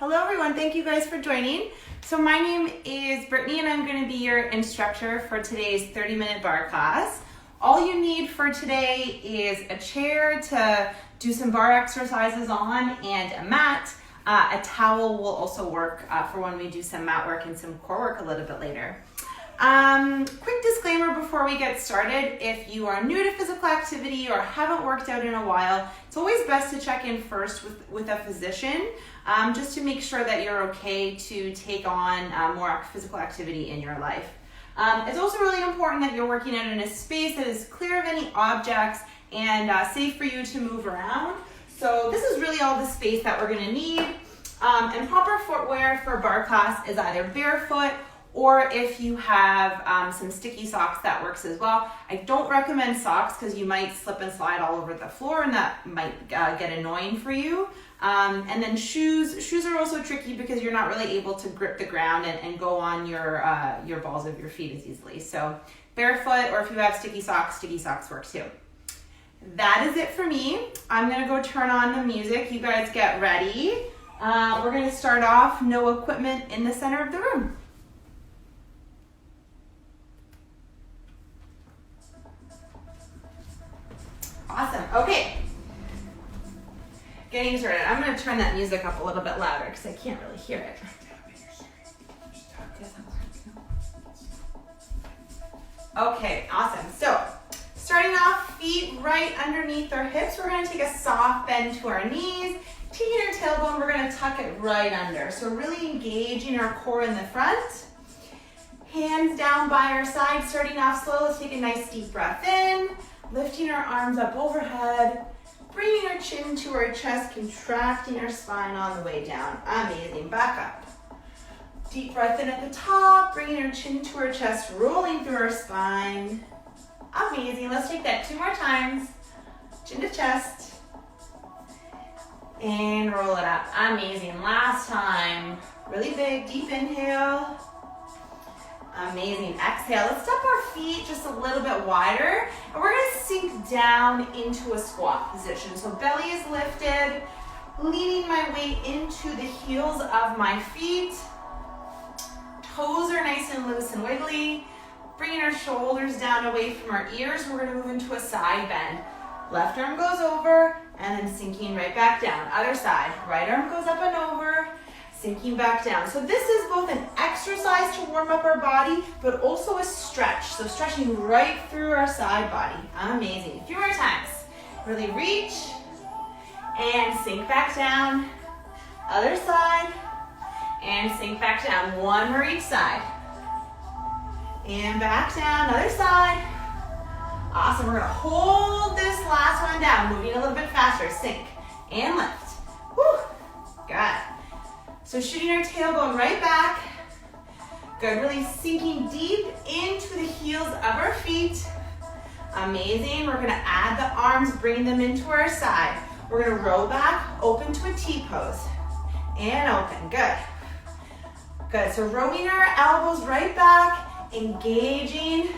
Hello everyone, thank you guys for joining. So my name is Brittany and I'm going to be your instructor for today's 30-minute barre class. All you need for today is a chair to do some barre exercises on and a mat. A towel will also work for when we do some mat work and some core work a little bit later. Quick disclaimer before we get started, if you are new to physical activity or haven't worked out in a while, it's always best to check in first with a physician just to make sure that you're okay to take on more physical activity in your life. It's also really important that you're working out in a space that is clear of any objects and safe for you to move around. So this is really all the space that we're going to need. And proper footwear for barre class is either barefoot or if you have some sticky socks, that works as well. I don't recommend socks because you might slip and slide all over the floor and that might get annoying for you. And then shoes are also tricky because you're not really able to grip the ground and go on your balls of your feet as easily. So barefoot, or if you have sticky socks work too. That is it for me. I'm gonna go turn on the music. You guys get ready. We're gonna start off, no equipment in the center of the room. Awesome, okay. Getting started. I'm gonna turn that music up a little bit louder because I can't really hear it. Okay, awesome. So, starting off, feet right underneath our hips. We're gonna take a soft bend to our knees. Taking our tailbone, we're gonna tuck it right under. So really engaging our core in the front. Hands down by our side, starting off slow. Let's take a nice deep breath in. Lifting our arms up overhead, bringing our chin to our chest, contracting our spine on the way down. Amazing, back up. Deep breath in at the top, bringing our chin to our chest, rolling through our spine. Amazing, let's take that 2 more times. Chin to chest. And roll it up, amazing. Last time, really big, deep inhale. Amazing, exhale. Let's step our feet just a little bit wider and we're gonna sink down into a squat position. So belly is lifted, leaning my weight into the heels of my feet. Toes are nice and loose and wiggly. Bringing our shoulders down away from our ears, we're gonna move into a side bend. Left arm goes over and then sinking right back down. Other side, right arm goes up and over, sinking back down. So this is both an exercise to warm up our body, but also a stretch. So stretching right through our side body. Amazing. A few more times. Really reach and sink back down. Other side and sink back down. One more each side. And back down, other side. Awesome, we're gonna hold this last one down, moving a little bit faster. Sink and lift. Whew, got it. So shooting our tailbone right back. Good, really sinking deep into the heels of our feet. Amazing, we're gonna add the arms, bring them into our side. We're gonna roll back, open to a T-pose. And open, good. Good, so rolling our elbows right back, engaging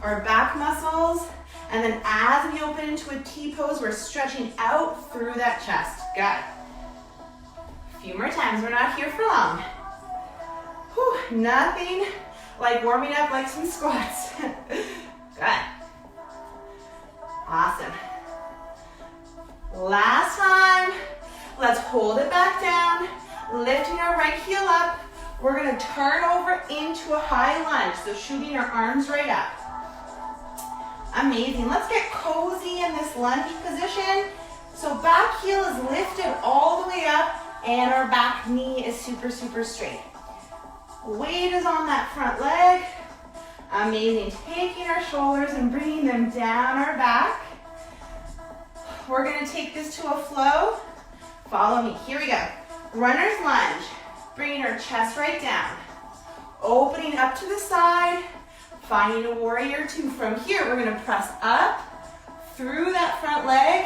our back muscles. And then as we open into a T-pose, we're stretching out through that chest. Good. Few more times, we're not here for long. Whew, nothing like warming up like some squats. Good. Awesome. Last time, let's hold it back down, lifting our right heel up. We're gonna turn over into a high lunge, so shooting our arms right up. Amazing, let's get cozy in this lunge position. So back heel is lifted all the way up, and our back knee is super straight. Weight is on that front leg. Amazing. Taking our shoulders and bringing them down our back. We're gonna take this to a flow. Follow me, here we go. Runner's lunge. Bringing our chest right down. Opening up to the side. Finding a warrior two. From here, we're gonna press up through that front leg.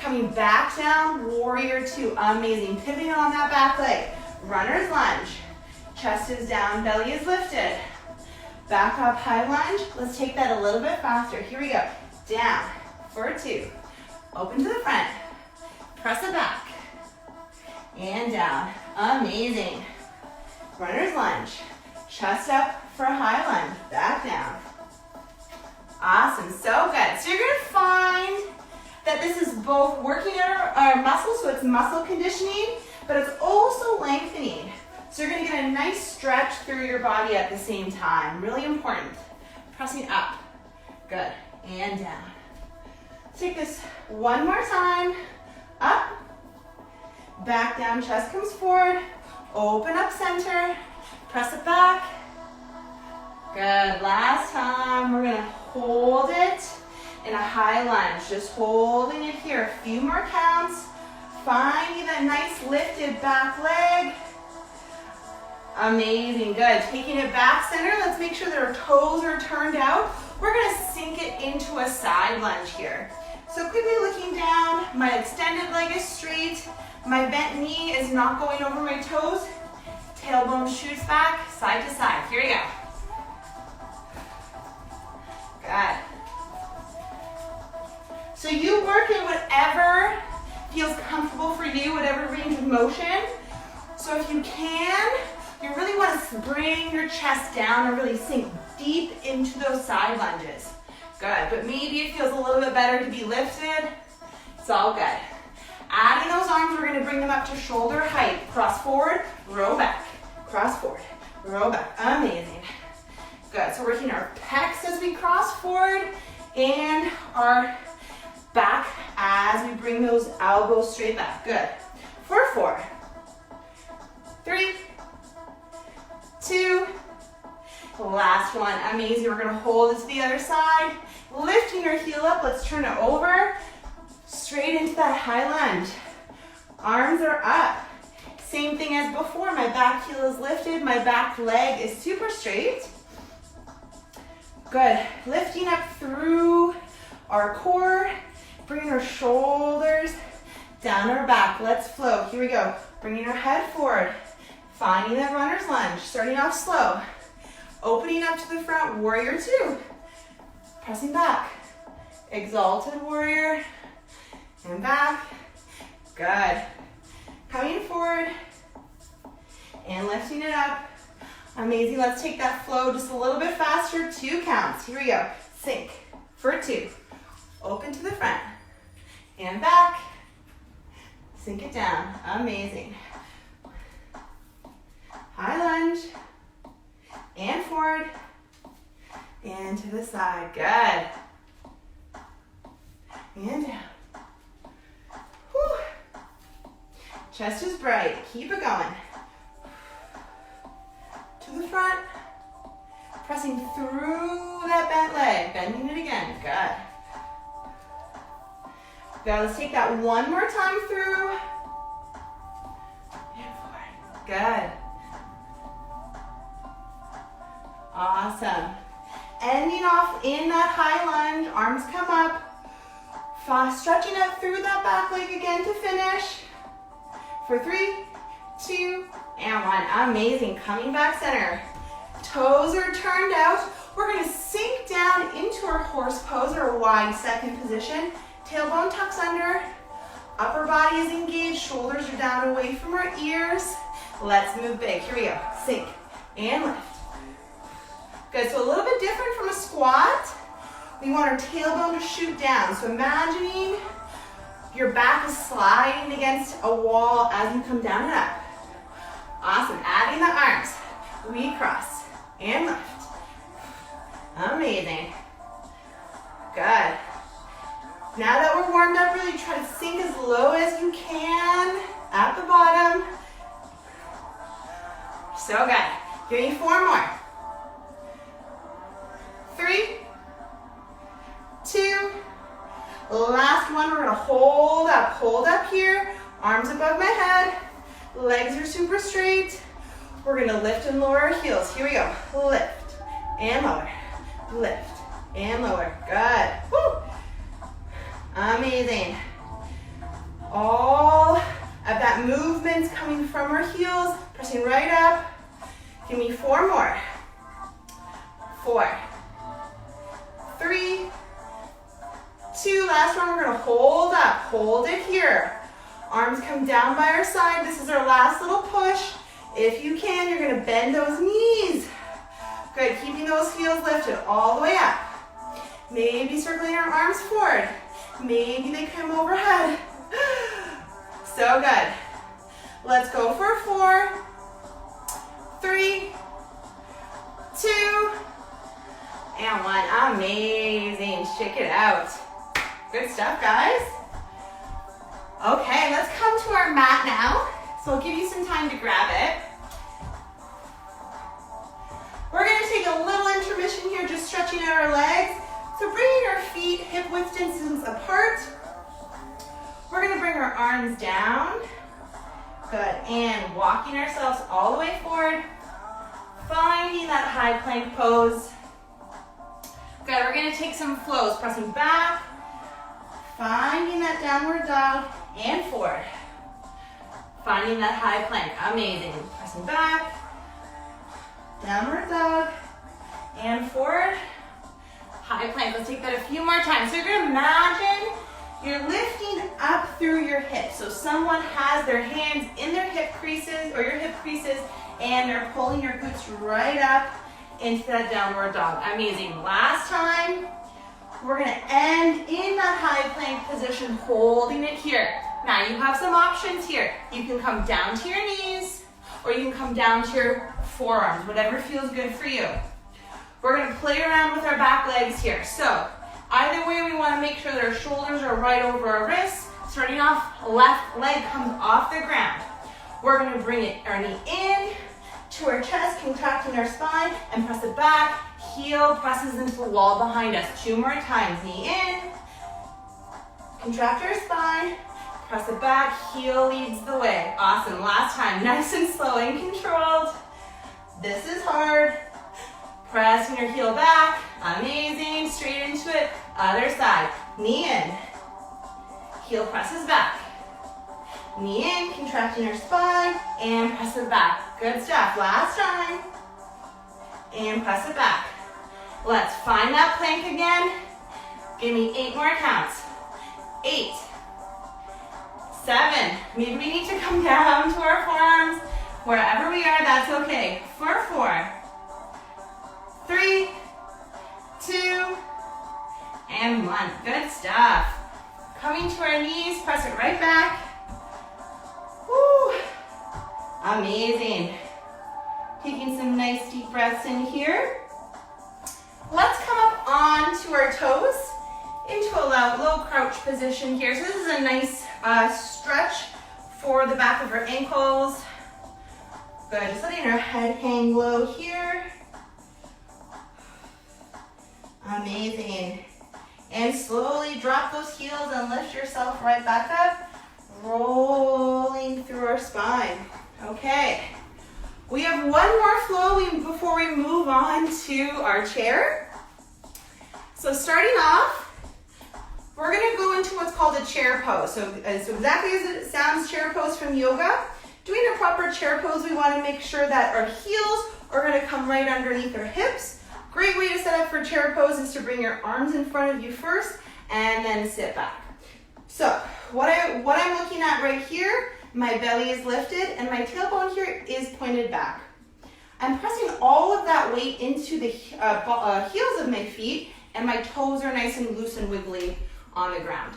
Coming back down, warrior two. Amazing, pivoting on that back leg. Runner's lunge. Chest is down, belly is lifted. Back up, high lunge. Let's take that a little bit faster. Here we go. Down for 2. Open to the front. Press it back. and down. Amazing. Runner's lunge. Chest up for a high lunge. Back down. Awesome, so good. So you're gonna find that this is both working our muscles, so it's muscle conditioning, but it's also lengthening. So you're gonna get a nice stretch through your body at the same time. Really important. Pressing up. Good, and down. Take this one more time. Up, back down, chest comes forward. Open up center, press it back. Good, last time, we're gonna hold it in a high lunge. Just holding it here, a few more counts. Finding that nice lifted back leg. Amazing, good. Taking it back center, let's make sure that our toes are turned out. We're gonna sink it into a side lunge here. So quickly looking down, my extended leg is straight. My bent knee is not going over my toes. Tailbone shoots back, side to side. Here we go. Good. So you work in whatever feels comfortable for you, whatever range of motion. So if you can, you really want to bring your chest down and really sink deep into those side lunges. Good, but maybe it feels a little bit better to be lifted. It's all good. Adding those arms, we're gonna bring them up to shoulder height. Cross forward, row back. Cross forward, row back. Amazing. Good, so working our pecs as we cross forward and our back as we bring those elbows straight back. Good. For 4, 3, 2, last one. Amazing. We're gonna hold it to the other side. Lifting our heel up, let's turn it over. Straight into that high lunge. Arms are up. Same thing as before. My back heel is lifted. My back leg is super straight. Good. Lifting up through our core. Bringing our shoulders down our back. Let's flow. Here we go. Bringing our head forward. Finding that runner's lunge. Starting off slow. Opening up to the front. Warrior 2. Pressing back. Exalted warrior. And back. Good. Coming forward. And lifting it up. Amazing. Let's take that flow just a little bit faster. 2 counts. Here we go. Sink for 2. Open to the front. And back. Sink it down. Amazing. High lunge. And forward. And to the side. Good. And down. Whew. Chest is bright. Keep it going. To the front. Pressing through that bent leg. Bending it again. Good. Good. Let's take that one more time through. And forward. Good. Awesome. Ending off in that high lunge. Arms come up. Stretching up through that back leg again to finish. For 3, 2, and 1. Amazing. Coming back center. Toes are turned out. We're going to sink down into our horse pose or wide second position. Tailbone tucks under. Upper body is engaged. Shoulders are down away from our ears. Let's move big. Here we go. Sink and lift. Good. So a little bit different from a squat. We want our tailbone to shoot down. So imagining your back is sliding against a wall as you come down and up. Awesome. Adding the arms. We cross and lift. Amazing. Good. Now that we're warmed up, really try to sink as low as you can at the bottom. So good. Give me 4 more. 3, 2, last one. We're gonna hold up here, arms above my head, legs are super straight. We're gonna lift and lower our heels. Here we go. Lift and lower, lift and lower. Good. Woo. Amazing. All of that movement's coming from our heels, pressing right up. Give me 4 more. 4, 3, 2, last one. We're gonna hold up, hold it here. Arms come down by our side. This is our last little push. If you can, you're gonna bend those knees. Good, keeping those heels lifted all the way up. Maybe circling our arms forward. Maybe they come overhead. So good. Let's go for 4, 3, 2, and 1. Amazing. Shake it out. Good stuff, guys. Okay, let's come to our mat now. So I'll give you some time to grab it. We're going to take a little intermission here, just stretching out our legs. So bringing our feet hip width distance apart. We're going to bring our arms down. Good, and walking ourselves all the way forward. Finding that high plank pose. Good, we're going to take some flows, pressing back. Finding that downward dog and forward. Finding that high plank, amazing. Pressing back, downward dog, and forward. High plank, let's take that a few more times. So you're gonna imagine you're lifting up through your hips. So someone has their hands in their hip creases or your hip creases and they're pulling your glutes right up into that downward dog. Amazing. Last time, we're gonna end in that high plank position, holding it here. Now you have some options here. You can come down to your knees or you can come down to your forearms, whatever feels good for you. We're gonna play around with our back legs here. So either way, we wanna make sure that our shoulders are right over our wrists. Starting off, left leg comes off the ground. We're gonna bring our knee in to our chest, contracting our spine, and press it back. Heel presses into the wall behind us. 2 more times. Knee in, contract our spine, press it back, heel leads the way. Awesome. Last time. Nice and slow and controlled. This is hard. Pressing your heel back. Amazing. Straight into it. Other side. Knee in. Heel presses back. Knee in, contracting your spine, and press it back. Good stuff. Last time. And press it back. Let's find that plank again. Give me 8 more counts. 8, 7. Maybe we need to come down to our forearms. Wherever we are, that's okay. For 4, 3, 2, and 1. Good stuff. Coming to our knees, press it right back. Woo. Amazing. Taking some nice deep breaths in here. Let's come up onto our toes into a low crouch position here. So this is a nice stretch for the back of our ankles. Good, just letting our head hang low here. Amazing. And slowly drop those heels and lift yourself right back up, rolling through our spine. Okay. We have one more flow before we move on to our chair. So starting off, we're gonna go into what's called a chair pose. So exactly as it sounds, chair pose from yoga. Doing a proper chair pose, we wanna make sure that our heels are gonna come right underneath our hips. Great way to set up for chair pose is to bring your arms in front of you first and then sit back. So what I'm looking at right here, my belly is lifted and my tailbone here is pointed back. I'm pressing all of that weight into the heels of my feet and my toes are nice and loose and wiggly on the ground.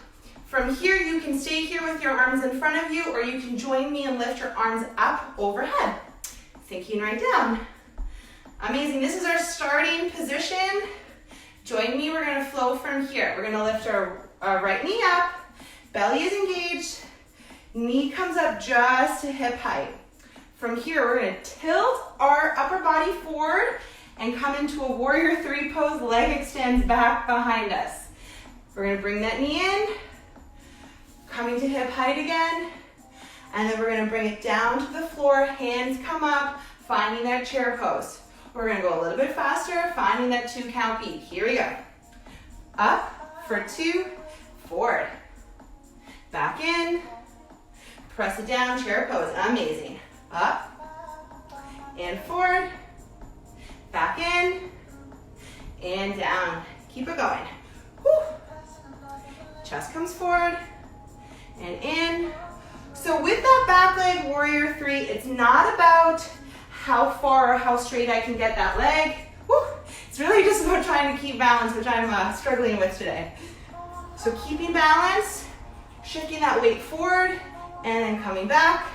From here, you can stay here with your arms in front of you or you can join me and lift your arms up overhead. Sinking right down. Amazing, this is our starting position. Join me, we're gonna flow from here. We're gonna lift our right knee up, belly is engaged, knee comes up just to hip height. From here, we're gonna tilt our upper body forward and come into a warrior 3 pose, leg extends back behind us. We're gonna bring that knee in, coming to hip height again, and then we're gonna bring it down to the floor, hands come up, finding that chair pose. We're gonna go a little bit faster, finding that 2 count beat. Here we go. Up for 2, forward. Back in, press it down, chair pose, amazing. Up, and forward, back in, and down. Keep it going. Whew. Chest comes forward, and in. So with that back leg warrior 3, it's not about how far or how straight I can get that leg. Woo. It's really just about trying to keep balance, which I'm struggling with today. So keeping balance, shifting that weight forward, and then coming back.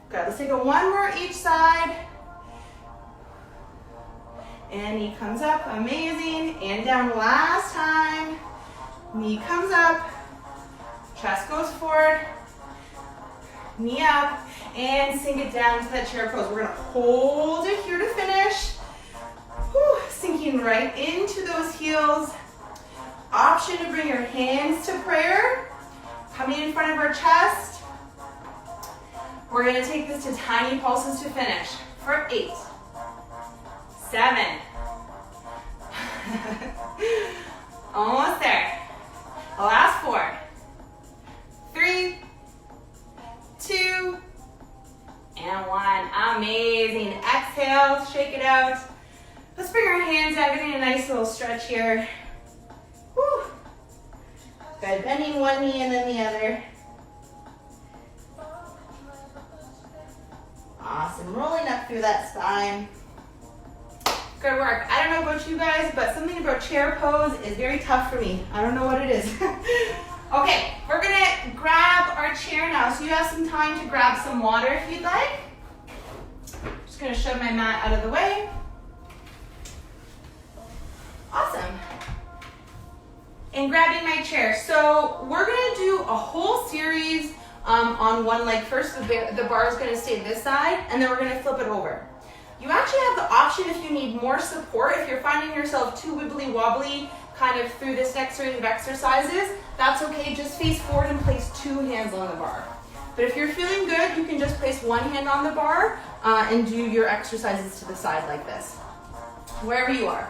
Good, let's take it one more each side. And knee comes up, amazing. And down last time. Knee comes up, chest goes forward, knee up, and sink it down to that chair pose. We're gonna hold it here to finish. Whew, sinking right into those heels. Option to bring your hands to prayer. Coming in front of our chest. We're gonna take this to tiny pulses to finish. For 8, 7, almost there. Last 4, 3, 2, and 1. Amazing. Exhale, shake it out. Let's bring our hands out, getting a nice little stretch here. Woo. Good, bending one knee and then the other. Awesome, rolling up through that spine. Good work. I don't know about you guys, but something about chair pose is very tough for me. I don't know what it is. Okay, we're gonna grab our chair now. So you have some time to grab some water if you'd like. Just gonna shove my mat out of the way. Awesome. And grabbing my chair. So we're gonna do a whole series on one leg. First, the bar is gonna stay this side, and then we're gonna flip it over. You actually have the option if you need more support, if you're finding yourself too wibbly wobbly kind of through this next series of exercises, that's okay. Just face forward and place 2 hands on the bar. But if you're feeling good, you can just place 1 hand on the bar and do your exercises to the side like this, wherever you are.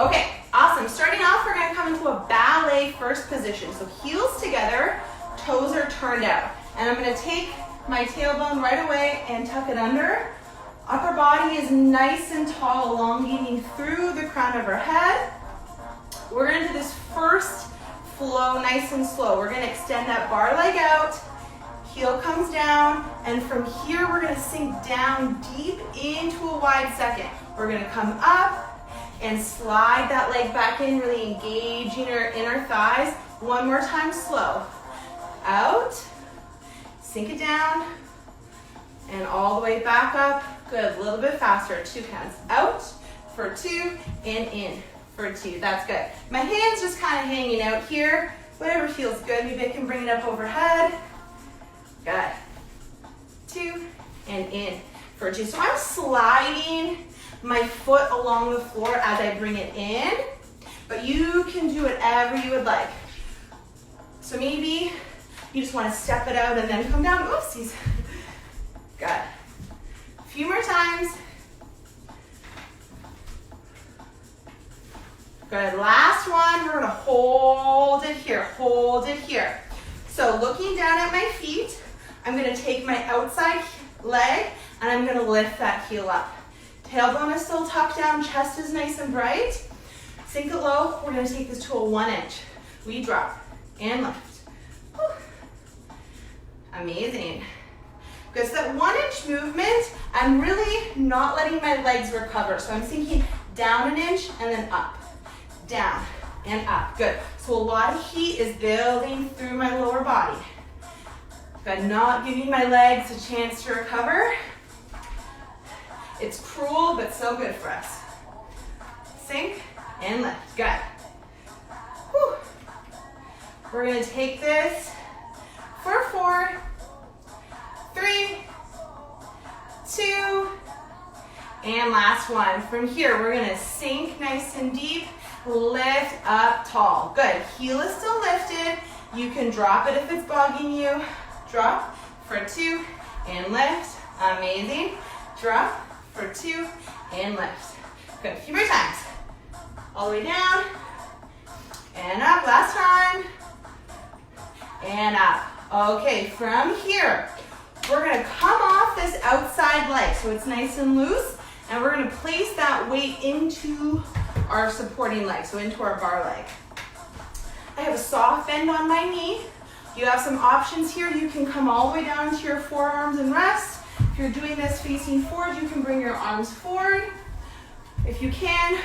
Okay, awesome. Starting off, we're gonna come into a ballet first position. So heels together, toes are turned out. And I'm gonna take my tailbone right away and tuck it under. Upper body is nice and tall, elongating through the crown of our head. We're gonna do this first flow nice and slow. We're gonna extend that bar leg out, heel comes down, and from here we're gonna sink down deep into a wide second. We're gonna come up and slide that leg back in, really engaging our inner thighs. One more time, slow. Out, sink it down, and all the way back up. Good, a little bit faster. 2 counts. Out for 2 and in for 2. That's good. My hands just kind of hanging out here. Whatever feels good. Maybe I can bring it up overhead. Good. 2 and in for 2. So I'm sliding my foot along the floor as I bring it in, but you can do whatever you would like. So maybe you just want to step it out and then come down. Oopsies. Good. A few more times. Good, last one, we're gonna hold it here, hold it here. So looking down at my feet, I'm gonna take my outside leg and I'm gonna lift that heel up. Tailbone is still tucked down, chest is nice and bright. Sink it low, we're gonna take this to a 1 inch. We drop and lift. Whew. Amazing. Good, so that 1 inch movement, I'm really not letting my legs recover. So I'm sinking down 1 inch and then up, down and up. Good, so a lot of heat is building through my lower body. Good, not giving my legs a chance to recover. It's cruel, but so good for us. Sink and lift, good. Whew. We're gonna take this for 4, 3, 2, and last one. From here, we're gonna sink nice and deep, lift up tall. Good, heel is still lifted. You can drop it if it's bogging you. Drop for 2 and lift, amazing. Drop for 2 and lift. Good, a few more times. All the way down, and up, last time, and up. Okay, from here, we're gonna come off this outside leg so it's nice and loose, and we're gonna place that weight into our supporting leg, so into our bar leg. I have a soft bend on my knee. You have some options here. You can come all the way down to your forearms and rest. If you're doing this facing forward, you can bring your arms forward. If you can,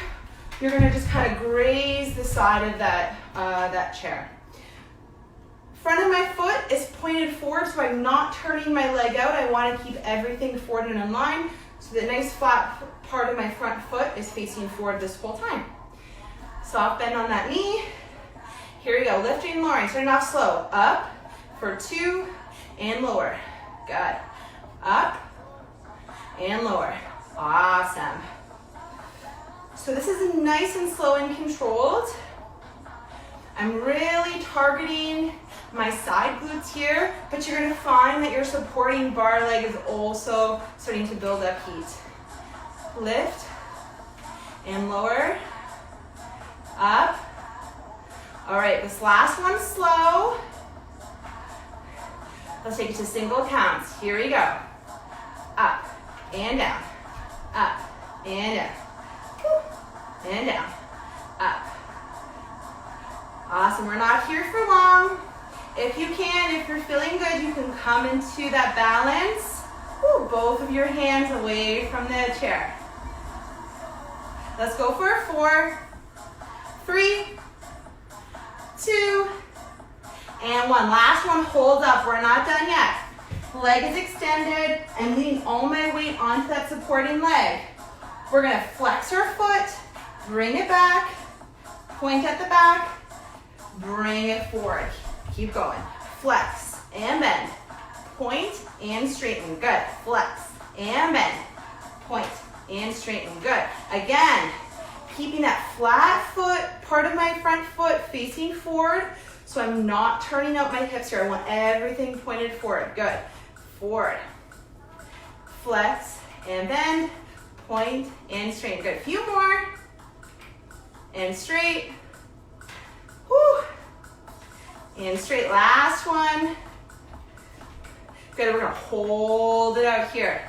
you're gonna just kind of graze the side of that chair. Front of my foot is pointed forward, so I'm not turning my leg out. I want to keep everything forward and in line, so the nice flat part of my front foot is facing forward this whole time. Soft bend on that knee. Here we go, lifting and lowering, starting off slow. Up for 2 and lower. Good. Up and lower. Awesome. So this is nice and slow and controlled. I'm really targeting my side glutes here, but you're gonna find that your supporting bar leg is also starting to build up heat. Lift and lower, up. All right, this last one's slow. Let's take it to single counts. Here we go. Up and down, up and down, and down, up. Awesome, we're not here for long. If you can, if you're feeling good, you can come into that balance. Woo, both of your hands away from the chair. Let's go for 4, 3, 2, and 1. Last one, hold up, we're not done yet. Leg is extended. I'm leaning all my weight onto that supporting leg. We're gonna flex our foot, bring it back, point at the back, bring it forward. Keep going. Flex and bend. Point and straighten. Good. Flex and bend. Point and straighten. Good. Again, keeping that flat foot, part of my front foot facing forward, so I'm not turning out my hips here. I want everything pointed forward. Good. Forward. Flex and bend. Point and straighten. Good. A few more. And straight. Whew. And straight, last one. Good, we're gonna hold it out here.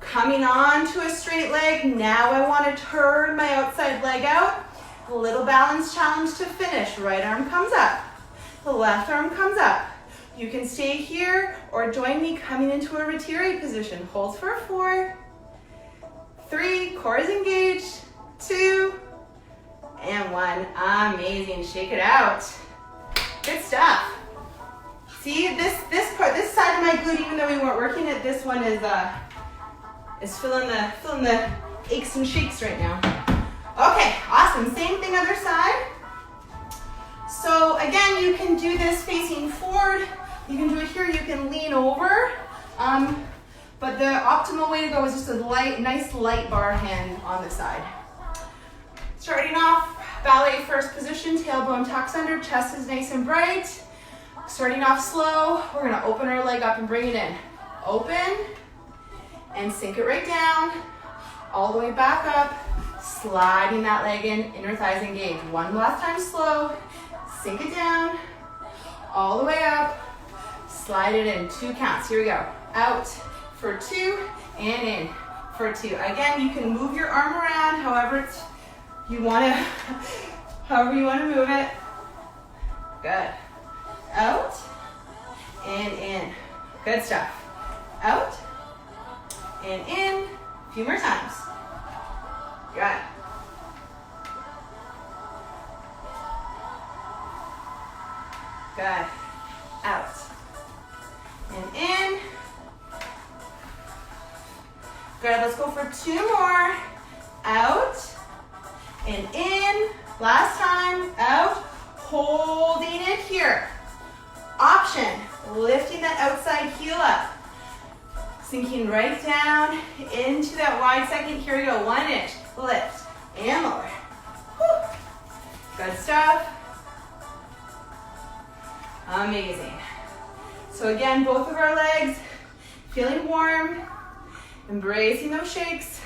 Coming on to a straight leg, now I wanna turn my outside leg out. A little balance challenge to finish. Right arm comes up, the left arm comes up. You can stay here or join me coming into a retiré position. Hold for 4, 3, core is engaged, 2, and 1. Amazing, shake it out. Good stuff. See, this side of my glute, even though we weren't working it, this one is filling the aches and shakes right now. Okay, awesome. Same thing other side. So again, you can do this facing forward. You can do it here. You can lean over. But the optimal way to go is just a nice light bar hand on the side. Starting off, ballet first position, tailbone tucks under, chest is nice and bright. Starting off slow, we're gonna open our leg up and bring it in. Open, and sink it right down, all the way back up, sliding that leg in, inner thighs engaged. One last time slow, sink it down, all the way up, slide it in, 2 counts. Here we go. Out for 2, and in for 2. Again, you can move your arm around however you wanna move it. Good. Out and in. Good stuff. Out and in. A few more times. Good. Good. Out and in. Good. Let's go for 2 more. Out and in. Last time. Out. Holding it here. Option, lifting that outside heel up. Sinking right down into that wide second. Here we go, 1 inch. Lift and lower. Whew. Good stuff. Amazing. So again, both of our legs feeling warm. Embracing those shakes.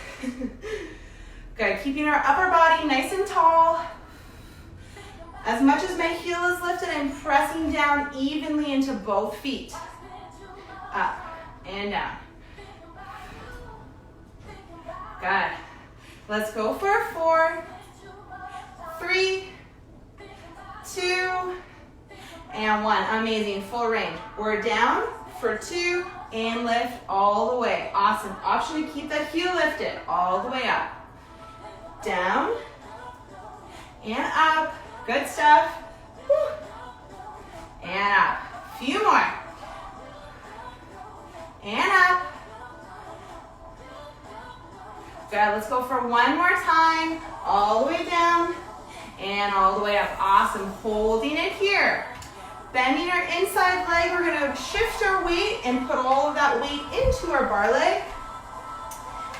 Good, keeping our upper body nice and tall. As much as my heel is lifted, I'm pressing down evenly into both feet. Up and down. Good. Let's go for 4, 3, 2, and 1. Amazing, full range. We're down for 2 and lift all the way. Awesome. Option to keep that heel lifted all the way up. Down and up. Good stuff. Woo. And up. Few more. And up. Good. Let's go for one more time. All the way down and all the way up. Awesome. Holding it here. Bending our inside leg. We're going to shift our weight and put all of that weight into our bar leg.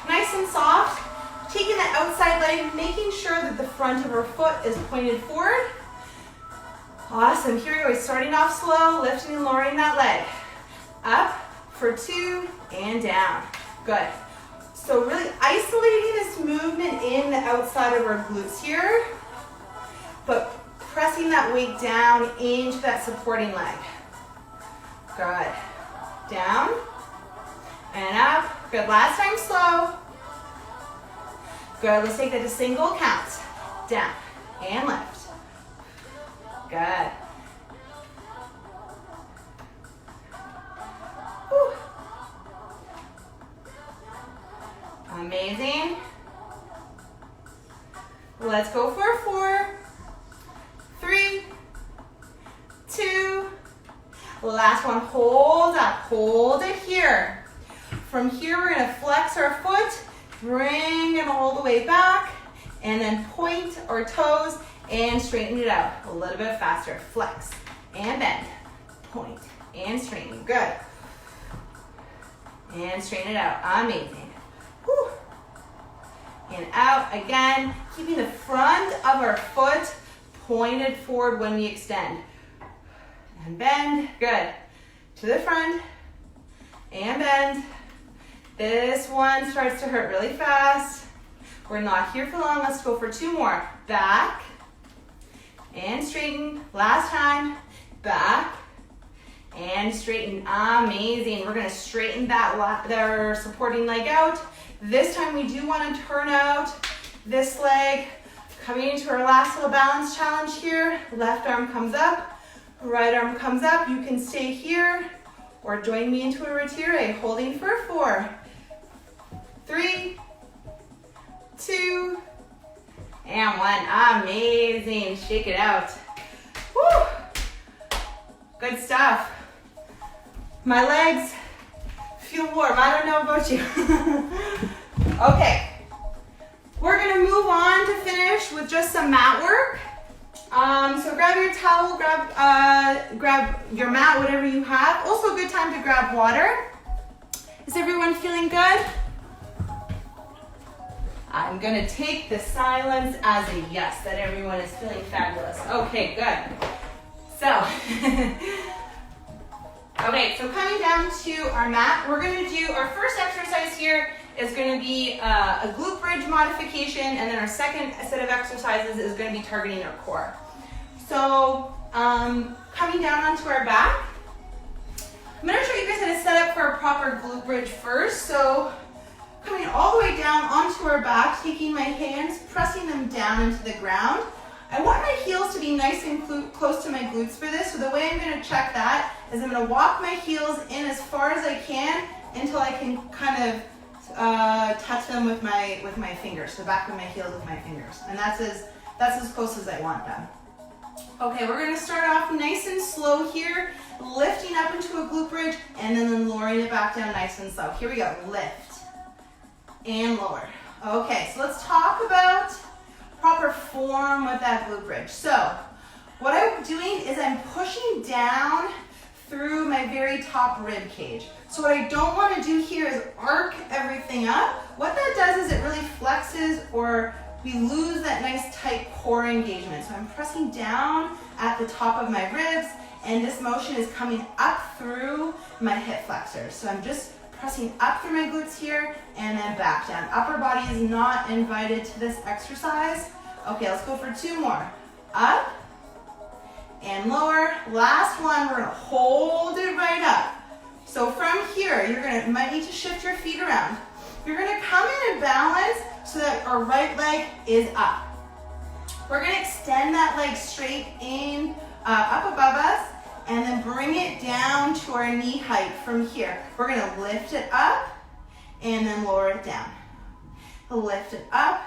Nice and soft. Taking the outside leg, making sure that the front of our foot is pointed forward. Awesome. Here we go. Starting off slow, lifting and lowering that leg. Up for 2 and down. Good. So really isolating this movement in the outside of our glutes here, but pressing that weight down into that supporting leg. Good. Down and up. Good. Last time slow. Good. Let's take that to single counts. Down and lift. Good. Whew. Amazing. Let's go for 4, 3, 2. Last one. Hold up. Hold it here. From here, we're going to flex our foot, bring it all the way back, and then point our toes and straighten it out a little bit faster. Flex and bend. Point and straighten. Good. And straighten it out. Amazing. Whew. And out again, keeping the front of our foot pointed forward when we extend. And bend. Good. To the front and bend. This one starts to hurt really fast. We're not here for long. Let's go for 2 more. Back and straighten. Last time. Back and straighten. Amazing. We're going to straighten their supporting leg out. This time we do want to turn out this leg. Coming into our last little balance challenge here. Left arm comes up. Right arm comes up. You can stay here or join me into a retire. Holding for 4, 3, 2, and 1. Amazing. Shake it out. Woo. Good stuff. My legs feel warm. I don't know about you. Okay. We're going to move on to finish with just some mat work. So grab your towel, grab your mat, whatever you have. Also a good time to grab water. Is everyone feeling good? I'm going to take the silence as a yes, that everyone is feeling fabulous. Okay, good. So, okay, so coming down to our mat, we're going to do our first exercise here is going to be a glute bridge modification, and then our second set of exercises is going to be targeting our core. So, coming down onto our back, I'm going to show you guys how to set up for a proper glute bridge first. So, coming all the way down onto our back, taking my hands, pressing them down into the ground. I want my heels to be nice and close to my glutes for this. So the way I'm going to check that is I'm going to walk my heels in as far as I can until I can kind of touch them with my fingers, the back of my heels with my fingers, and that's as close as I want them. Okay, we're going to start off nice and slow here, lifting up into a glute bridge, and then lowering it back down nice and slow. Here we go. Lift and lower. Okay, so let's talk about proper form with that glute bridge. So what I'm doing is I'm pushing down through my very top rib cage. So what I don't want to do here is arc everything up. What that does is it really flexes, or we lose that nice tight core engagement. So I'm pressing down at the top of my ribs, and this motion is coming up through my hip flexors. So I'm just pressing up through my glutes here and then back down. Upper body is not invited to this exercise. Okay, let's go for 2 more. Up and lower. Last one, we're gonna hold it right up. So from here, you might need to shift your feet around. You're gonna come in and balance so that our right leg is up. We're gonna extend that leg straight in, up above us, And then bring it down to our knee height from here. We're gonna lift it up and then lower it down. Lift it up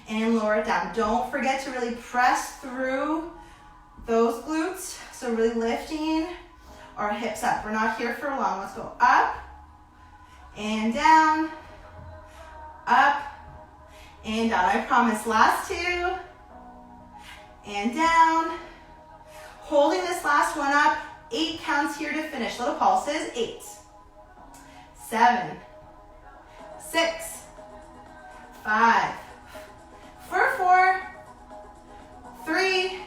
and lower it down. Don't forget to really press through those glutes. So really lifting our hips up. We're not here for long. Let's go up and down, up and down. I promise, last two, and down. Holding this last one up, 8 counts here to finish. Little pulses, 8, 7, 6, 5, 4, 3,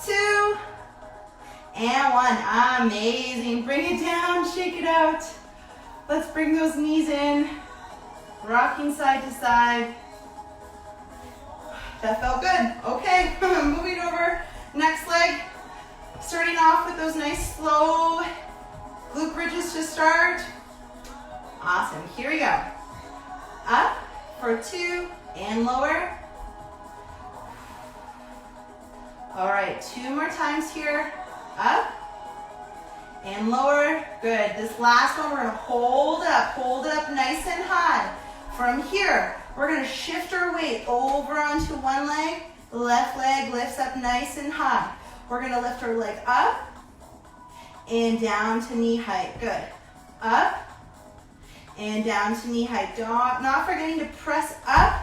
2, and 1. Amazing. Bring it down, shake it out. Let's bring those knees in, rocking side to side. That felt good. Okay, moving over. Next leg. Starting off with those nice slow glute bridges to start. Awesome. Here we go. Up for 2 and lower. All right, 2 more times here. Up and lower. Good. This last one, we're gonna hold it up nice and high. From here, we're gonna shift our weight over onto one leg. Left leg lifts up nice and high. We're gonna lift our leg up and down to knee height. Good. Up and down to knee height. Not forgetting to press up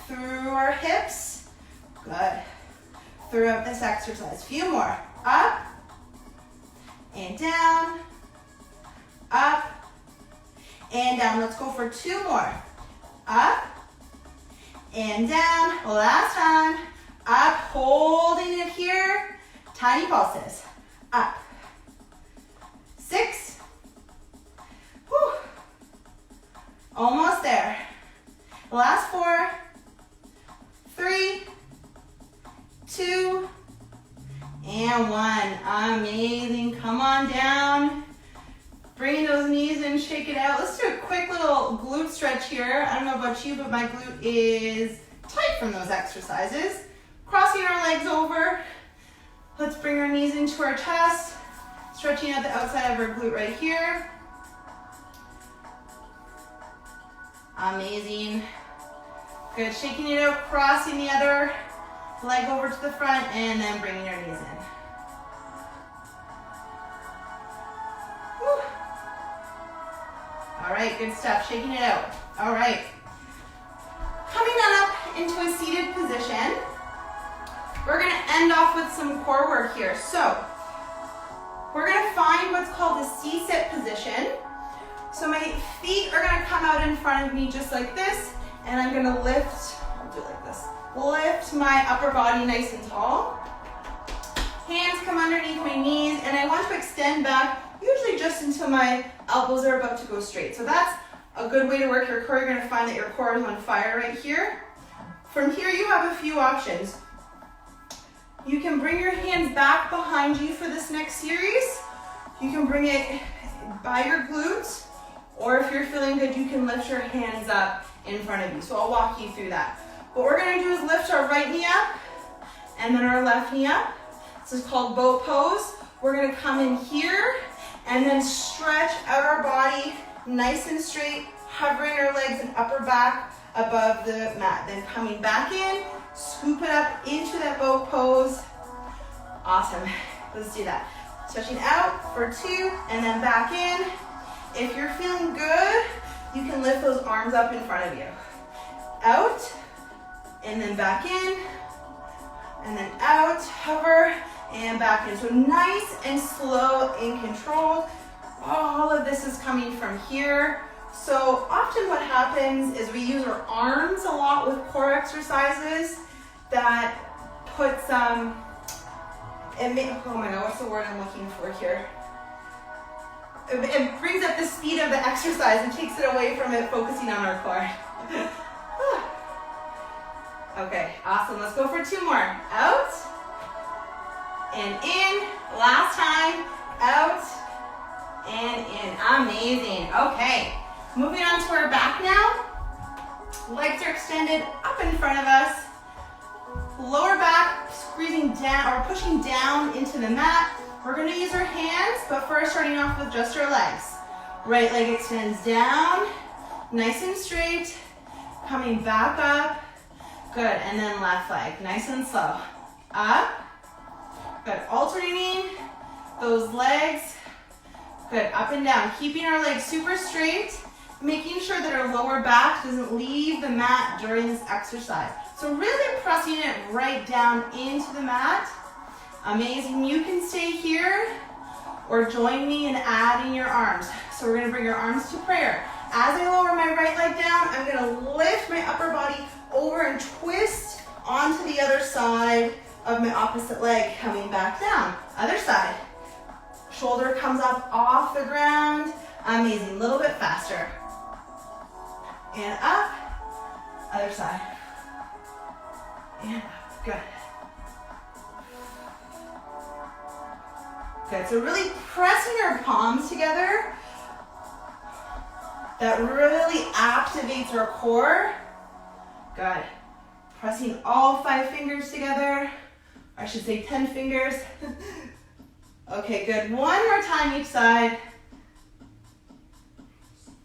through our hips. Good. Throughout this exercise. Few more. Up and down. Up and down. Let's go for 2 more. Up and down. Last time. Up, holding it here. Tiny pulses. Up. 6. Whew. Almost there. Last 4. 3, 2, and 1. Amazing. Come on down. Bring those knees in, shake it out. Let's do a quick little glute stretch here. I don't know about you, but my glute is tight from those exercises. Crossing our legs over. Let's bring our knees into our chest. Stretching out the outside of our glute right here. Amazing. Good, shaking it out, crossing the other leg over to the front, and then bringing our knees in. Whew. All right, good stuff, shaking it out. All right. Coming on up into a seated position. We're gonna end off with some core work here. So, we're gonna find what's called the C-sit position. So my feet are gonna come out in front of me just like this, and I'm gonna lift, I'll do it like this, lift my upper body nice and tall. Hands come underneath my knees, and I want to extend back, usually just until my elbows are about to go straight. So that's a good way to work your core. You're gonna find that your core is on fire right here. From here, you have a few options. You can bring your hands back behind you for this next series. You can bring it by your glutes, or if you're feeling good, you can lift your hands up in front of you. So I'll walk you through that. What we're gonna do is lift our right knee up, and then our left knee up. This is called boat pose. We're gonna come in here, and then stretch out our body nice and straight, hovering our legs and upper back above the mat. Then coming back in, scoop it up into that boat pose. Awesome. Let's do that. Stretching out for 2 and then back in. If you're feeling good, you can lift those arms up in front of you. Out and then back in and then out, hover and back in. So nice and slow and controlled. All of this is coming from here. So often what happens is we use our arms a lot with core exercises that puts oh my god, what's the word I'm looking for here? It brings up the speed of the exercise and takes it away from it focusing on our core. Okay, awesome. Let's go for 2 more. Out and in. Last time. Out and in. Amazing. Okay. Moving on to our back now. Legs are extended up in front of us. Lower back squeezing down or pushing down into the mat. We're gonna use our hands, but first starting off with just our legs. Right leg extends down, nice and straight, coming back up. Good, and then left leg, nice and slow. Up, good, alternating those legs. Good, up and down, keeping our legs super straight, making sure that our lower back doesn't leave the mat during this exercise. So really pressing it right down into the mat. Amazing, you can stay here or join me in adding your arms. So we're gonna bring our arms to prayer. As I lower my right leg down, I'm gonna lift my upper body over and twist onto the other side of my opposite leg, coming back down. Other side. Shoulder comes up off the ground. Amazing, a little bit faster. And up, other side. And up, good. Good, so really pressing our palms together. That really activates our core. Good. Pressing all 5 fingers together. I should say 10 fingers. Okay, good. One more time each side.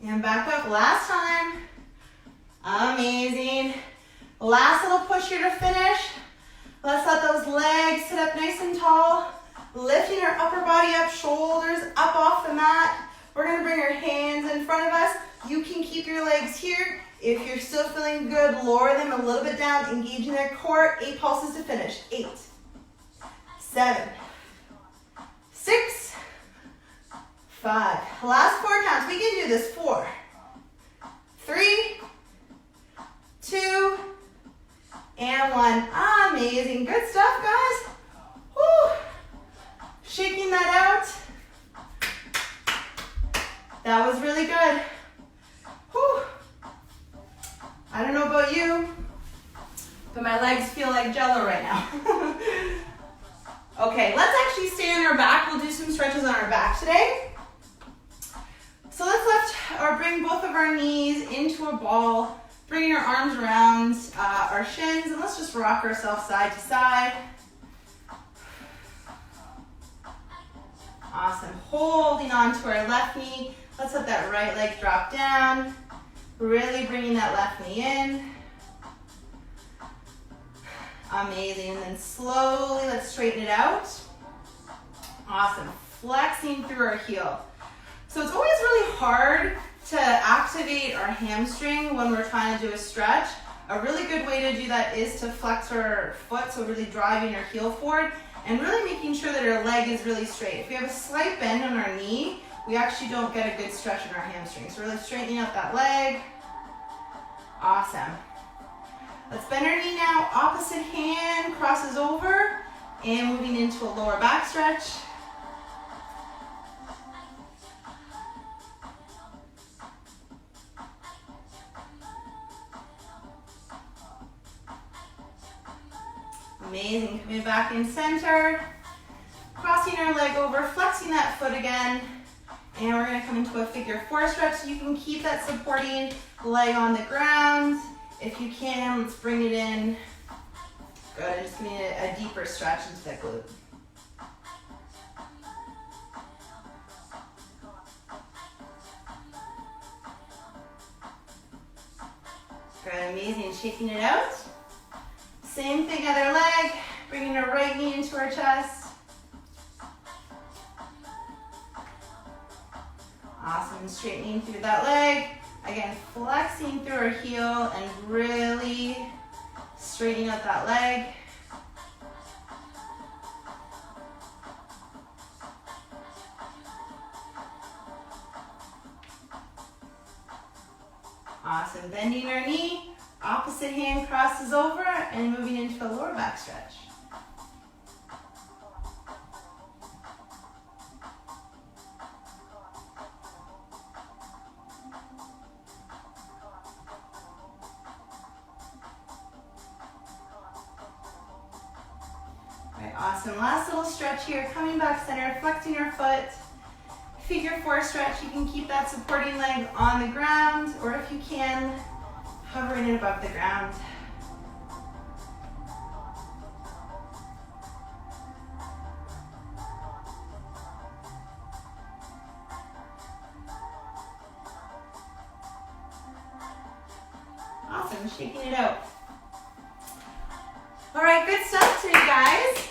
And back up, last time. Amazing. Last little push here to finish. Let's let those legs sit up nice and tall. Lifting our upper body up, shoulders up off the mat. We're gonna bring our hands in front of us. You can keep your legs here. If you're still feeling good, lower them a little bit down, engaging that core. 8 pulses to finish. 8, 7, 6, 5. Last 4 counts. We can do this. 4, 3, 2, and 1. Amazing. Good stuff, guys. Woo. Shaking that out. That was really good. Whew. I don't know about you, but my legs feel like jello right now. Okay, let's actually stay on our back. We'll do some stretches on our back today. So let's lift or bring both of our knees into a ball, bringing our arms around our shins, and let's just rock ourselves side to side. Awesome, holding on to our left knee. Let's let that right leg drop down. Really bringing that left knee in. Amazing, and then slowly let's straighten it out. Awesome, flexing through our heel. So it's always really hard to activate our hamstring when we're trying to do a stretch. A really good way to do that is to flex our foot, so really driving our heel forward and really making sure that our leg is really straight. If we have a slight bend on our knee, we actually don't get a good stretch in our hamstring. So really straightening out that leg. Awesome. Let's bend our knee now. Opposite hand crosses over and moving into a lower back stretch. Amazing. Coming back in center. Crossing our leg over, flexing that foot again. And we're going to come into a figure 4 stretch, so you can keep that supporting leg on the ground. If you can, let's bring it in. Good, and just giving it a deeper stretch into that glute. Good, amazing, shaking it out. Same thing, other leg, bringing our right knee into our chest. Awesome, straightening through that leg. Again, flexing through our heel and really straightening out that leg. Awesome, bending our knee, opposite hand crosses over and moving into a lower back stretch. Awesome, last little stretch here, coming back center, flexing your foot. Figure 4 stretch, you can keep that supporting leg on the ground, or if you can, hovering it above the ground. Awesome, shaking it out. All right, good stuff today, guys.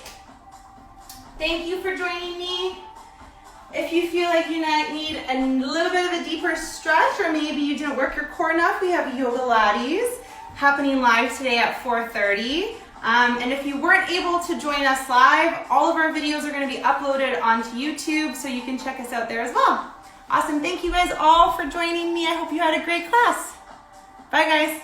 Thank you for joining me. If you feel like you need a little bit of a deeper stretch, or maybe you didn't work your core enough, we have yoga lattes happening live today at 4:30. And if you weren't able to join us live, all of our videos are going to be uploaded onto YouTube, so you can check us out there as well. Awesome. Thank you guys all for joining me. I hope you had a great class. Bye, guys.